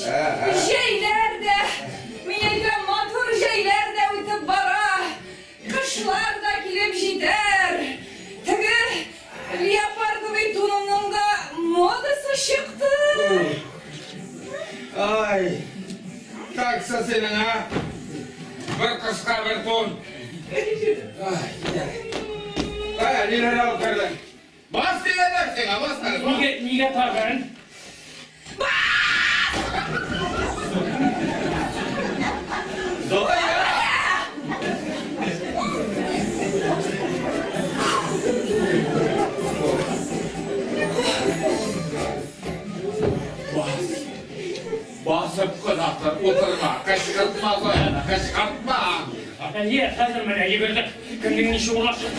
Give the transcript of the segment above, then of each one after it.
Şeyler de, mineyde matır şeyler de ötüp bara. Kışlar da kilip gider. Tıgı leopard ve tununun da modası çıktı. Ay. Taksa senin ha. Bir kıska bir ton. Ay, neler alkırdın? Bas diye dersin ha, bas dersin. Niye tagan? Doğa ya. Basıp kınatıp oturma, kışkırtma soyana, kışkırtma. Niye hazır mı ne gördük? Kendini işi uğraşın.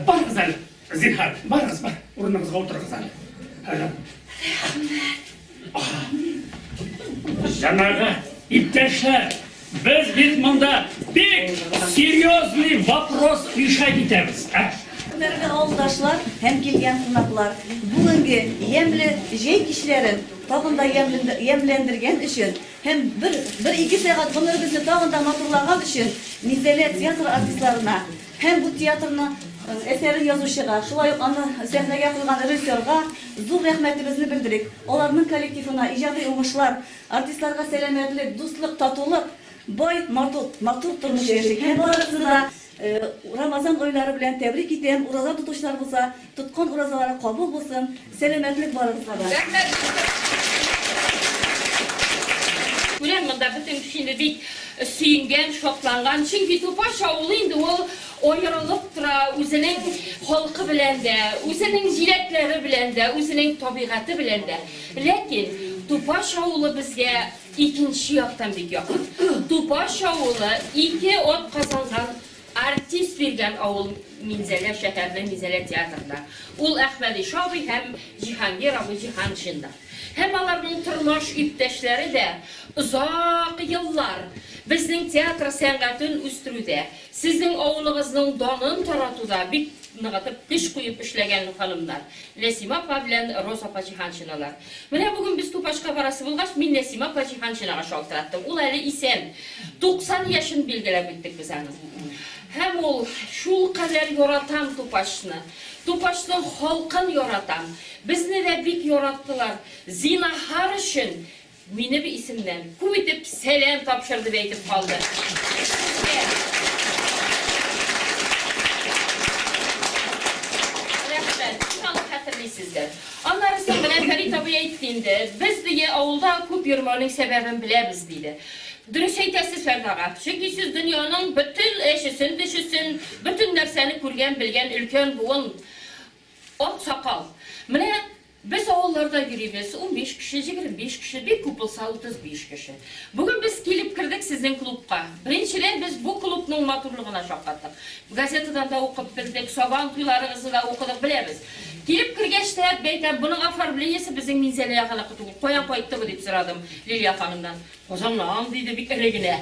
Bargızal, zinhar, bargız bar. Orunumuzga oturgızal. Janağı iптешler, biz bitmanda bir серьезный вопрос решать etemiz. Hörmətli avuldaşlar, hem kelgen qonaqlar, bugünkü yemli jey kişilerin tağında yemlendirgen üçün hem bir iki saat ömrümüzü tağında matırlagan üçün Nizele tiyatr artistlarına hem bu tiyatrını eserin yazışıga, şulay onu sahnege koygan rejissörga zor rahmetimizni bildirik. Olarning kollektivine ijodiy uğuşlar, artistlarga selametlik, dostluk, tatuluk, boy, matur turmuş yaşayık. Hem arasında Ramazan oylары bilen tebrik etem. Uraza tutuşlar bolsa, tutkan urazalara kabul bolsun. Selametlik barınızlara. Ulan mında bütün şimdilik süyüngen, şoklangan. Çünkü Topaş avulu indi o ayrılıp tura, özünün halkı bilen de, özünün jiletleri bilen de, özünün tabiatı bilen de. Lakin Topaş avulu bizge ikinci yaktan bir yakın. Topaş avulu iki ot kazangan artist bergen avul Minzele şehirde, Minzele tiyatrında. Ul Ahmedi Şabi hem Cihangir abi Cihanşında. Hem onların turmuş ipteşleri de uzak yıllar bizning tiyatr san'atini üstürüde, sizning oğlunuzun donun taratuda bir nıgatıp iş koyup işlegen hanımlar. Nesima apa bilen Rosa apa Cihanşınalar. Mine bugün biz Topaşka barası bulgaç, min Nesima apa Cihanşınaga şaltırattım. Ul eli isen 90 yaşın bilgilep bittik biz hanım. Hem ol şul kadar yoratan Topaşны, Topaşның halkın yoratan. Bizni de bik yorattılar. Zinahar için meni bir isimden kuvvetip selam tapşırdı ve aytip kaldı. Hatırlaysızlar. Onları sen bilen Ferit abi aytdığında biz diye avulda köp yürümenin sebebini bilemiz deydi. Dürüst aytasiz Ferit ağa. Çünkü siz dünyanın bütün eşisin, dişisin, bütün narsani ko'rgan, bilgan ulkan bugun ot sakal. Mine biz avullarda yürüyemiz. 15 kişi, 25 kişi, bir köp olsa 35 kişi. Bugün biz kelip kirdik sizin klubga. Birinchidan biz bu klubning motorligini şoqqatdik. Gazetadan da o'qib bildik, soban kuylaringizni da o'qidik bilamiz. Kelip kirgachda beytam buning afarbliyasi bizning menzaliga xalaqi tugul. Qo'yan qo'yibdi bu deb so'radim Liliya xonimdan. O'zimlam deydi bikrigina.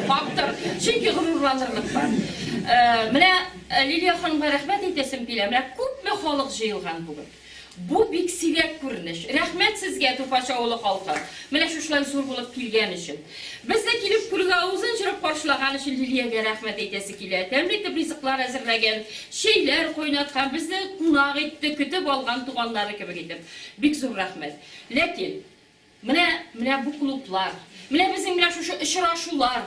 Faktor. Chunki g'ururlantirlik bor. Mana Liliya xonimga rahmat aytasim keladi. Mana ko'pmi xalq yig'ilgan bugun. Bu bek sivak ko'rinish. Rahmat sizga To'pacha o'g'li xalqi. Mana shular zo'r bo'lib kelgani uchun. Bizda kelib pulga o'zin chirib qarshilagani uchun Liliyaga rahmat aytasi keladi. Tamlikda rizqlar hazırlagan, şeyler qo'ynatgan, bizni qunaq etdi, kutib olgan tuğanlari gibi ketib. Bek zo'r rahmat. Lekin mana bu klublar, mana bizning bilan shu uchrashuvlar,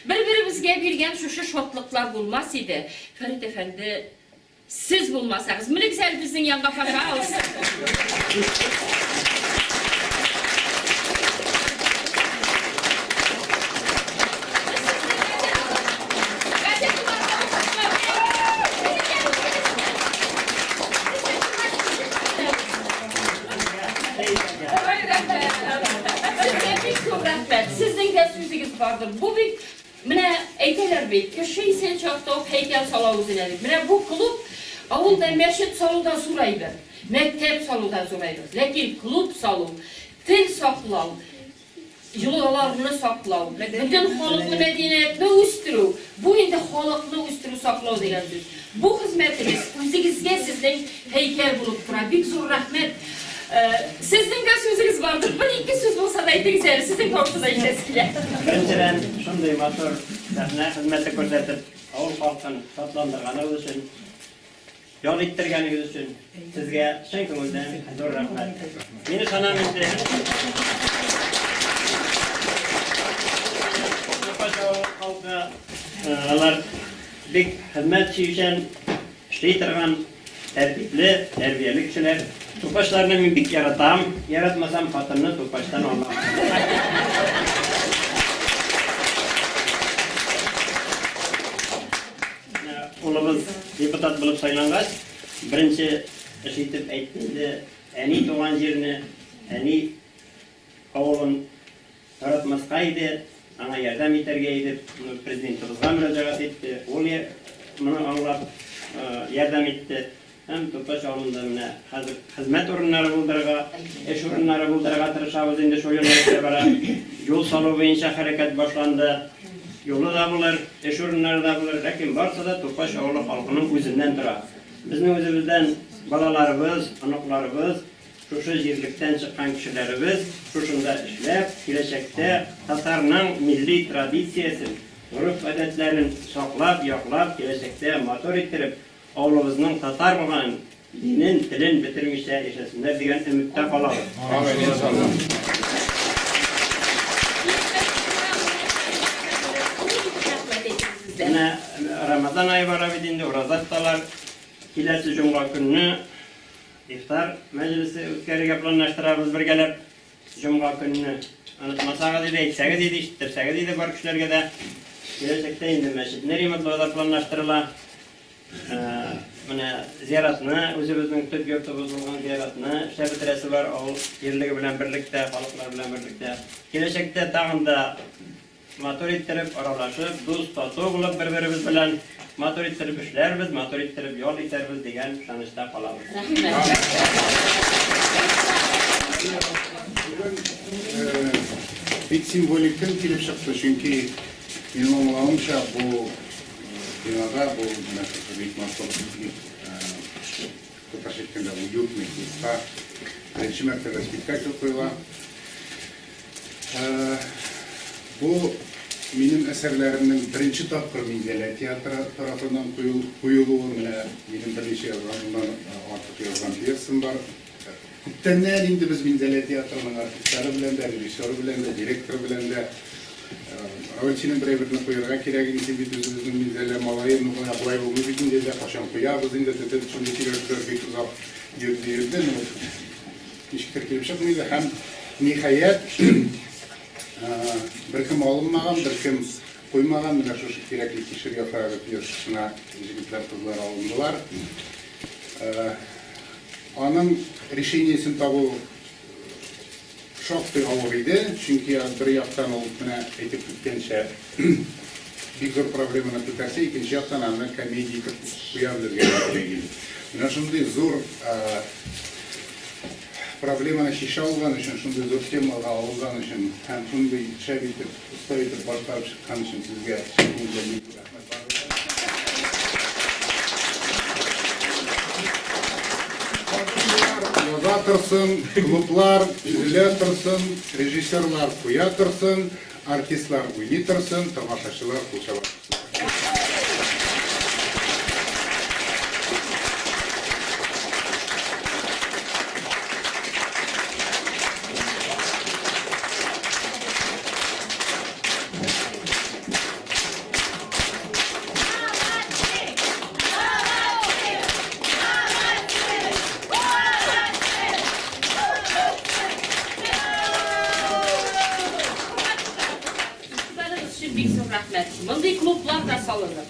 bir-birimizga bergan shu shotliqlar bo'lmas edi. Ferit efendi siz bulmasanız, minik güzel bizden yanına paşa olsun. Sizden de sözünüz vardır. Bu bir mine eyteler beyt. Köşeyi sen çaktı heykel salavuzları. Mine bu klub avulda meşit saludan suraydı. Mektep saludan suraydı. Lakin klub salu, til saklav, yıllarını saklav, bütün halklı medeniyetini üstürü. Bu indi halklı üstürü saklav degan söz. Bu hizmetiniz o'zingizga sizden heykel bulup durar. Bek zo'r rahmet. Sizden de sözünüz vardır. Bir iki söz olsa da aytыңызlar. Sizin korkuda aytasizlar. Birinchidan shunday motor sahna xizmati ko'rsatib, avul xalqini shodlantirganingiz uchun, yol ittirganingiz uchun sizga chin ko'ngildan zo'r rahmat. Meni sanamizda xalqi ular bek xizmatchiyshan ishlaytirgan tarbiyali, tarbiyali kishilar. To'pashlarni men bek yaratam, yaratmasam xotinni to'pashdan olaman. O'g'limiz deputat bo'lib saylangach, birinchi ish etib aytdi, "Ani tug'an yerni, ani avulin yaratmasqa edi, anga yordam etarga edi." Prezidentimizga murojaat etdi. U buni anglab yordam etdi. Hem To'pash avulida mana hozir xizmat o'rinlari bo'ldirga, ish o'rinlari bo'ldirga tirishamiz. Endi shu yo'nalishda bara yo'l soluv bo'yicha harakat boshlandi. Yo'li da bo'lar, ish o'rinlari da bo'lar, lekin barsida To'pash avuli xalqining o'zidan turadi. Bizning o'zimizdan balalarimiz, anoqlarimiz, shu yerlikdan chiqqan kishilarimiz shunda ishlab, kelajakda Tatarning milliy traditsiyasini, urf-odatlarini saqlab, yoqlab, kelajakda motor ettirib, avlumizning Tatar bo'lgan dinin, tilin bitirmishcha yashasinlar degan umidda qolamiz. Amin inşallah. Mana Ramazon oyi borabidinda ro'zatalar kelasi juma kuni iftar majlisi o'tkazishga planlashtiramiz birgalab. Juma kunini unutmasak dedi, aytsak dedi, eshittirsak dedi bor kishilarga da. Kelajakda endi masjidni remontlovda planlashtiriladi. Mana ziyoratni, o'zimizning tub yurtimiz bo'lgan ziyoratni ishlab bitirasi bor, yerligi bilan birlikda, xalqlar bilan birlikda. Kelajakda tag'inda motor ettirib, aralashib, do'st totuv bo'lib bir-birimiz bilan motor ettirib ishlarmiz, motor ettirib yo'l etarmiz degan ishonchda qolamiz. Bek simbolikdan kelib chiqdi, chunki mening o'ylamamcha bu binoda bu bek mas'uliyati To'pash aytganda bu yurtning birinchi marta spektakl qo'yilgan. Bu mening asarlarimning birinchi topqir Minzali teatri tarafidan qo'yiluvi, mening bir necha yozganimdan ortiq yozgan pyesim bor. Күптәннән инде без Минзәлә театрының артистлары белән дә, режиссеры белән дә, директоры белән дә Рөлчинең берәй-берне куярга кирәк инде бит үзебезнең Минзәлә малае, ну болай булмый бит инде дә кашан куябыз инде тетен шундый кирәкләр бик узап йөрде. Ничектер килеп чыкмый һәм ниһаять беркем алынмаган, беркем куймаган, менә шушы кирәкле кишер яфрагы пьесасына җегетләр, кызлар алындылар. Аның решениесен табу шактый авыр иде, чөнки бер яктан ул менә әйтеп киткәнчә бик зур проблеманы күтәрсә, икенче яктан аны комедия итеп куя белергә кирәк. Менә шундый зур проблеманы шиша алган өчен, шундый зур темага алган өчен һәм шундый шәп итеп, оста итеп баштарып чыккан өчен сезгә рәхмәт. Яза торсын, клублар төзелә торсын, режиссерлар куя торсын, артистлар уйный торсын, тамашачылар кулчаба торсын. Big zor rahmet. Bunday klublar da salınır.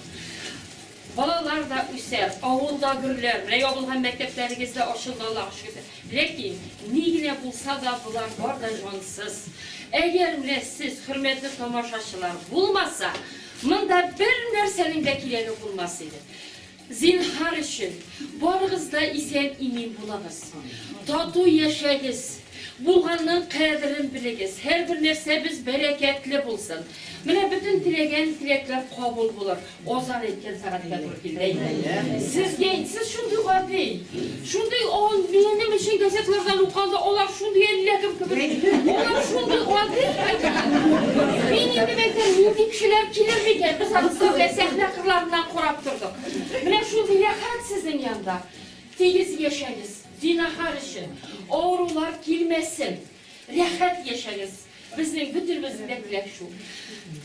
Balalar da üser, avulda gürler, reyabılhan mekteplerimizde aşıldalar. Lakin neyine bulsa da bular var da cansız. Eğer siz hürmetli tamaşaçılar bulmasa, bunda bir nersenin vekileri bulmasıydı. Zinhar için, barınızda isen imin bulağız. Tatu yaşayız. Bulğanın qadrini biliriz. Her bir nerse biz bereketli bulsun. Mine bütün dilegen dilekler kabul bulur. Ozan etken saatler siz şunday qadri. Şunday benim için gazetlerden uqalda olar şunday ellekim gibi. Olar şunday qadri. Benim demekten mündik kişiler kilir miken? Biz aslında sahne kırlarından qorab durduk. Mine şunday yakat sizin yanında. Teygiz yaşayız. Zinahar için. Ağrılar girmesin. Rahat yaşayız. Bizim bütün bizimde dilek şu.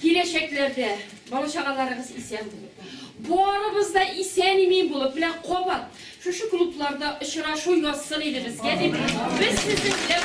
Geleceklərdə balışağalarınız isen bulup. Bu aramızda isen imin bulup. Bilen qobat. Şu klublarda ışıraşı yazsın idi biz. Biz sizinle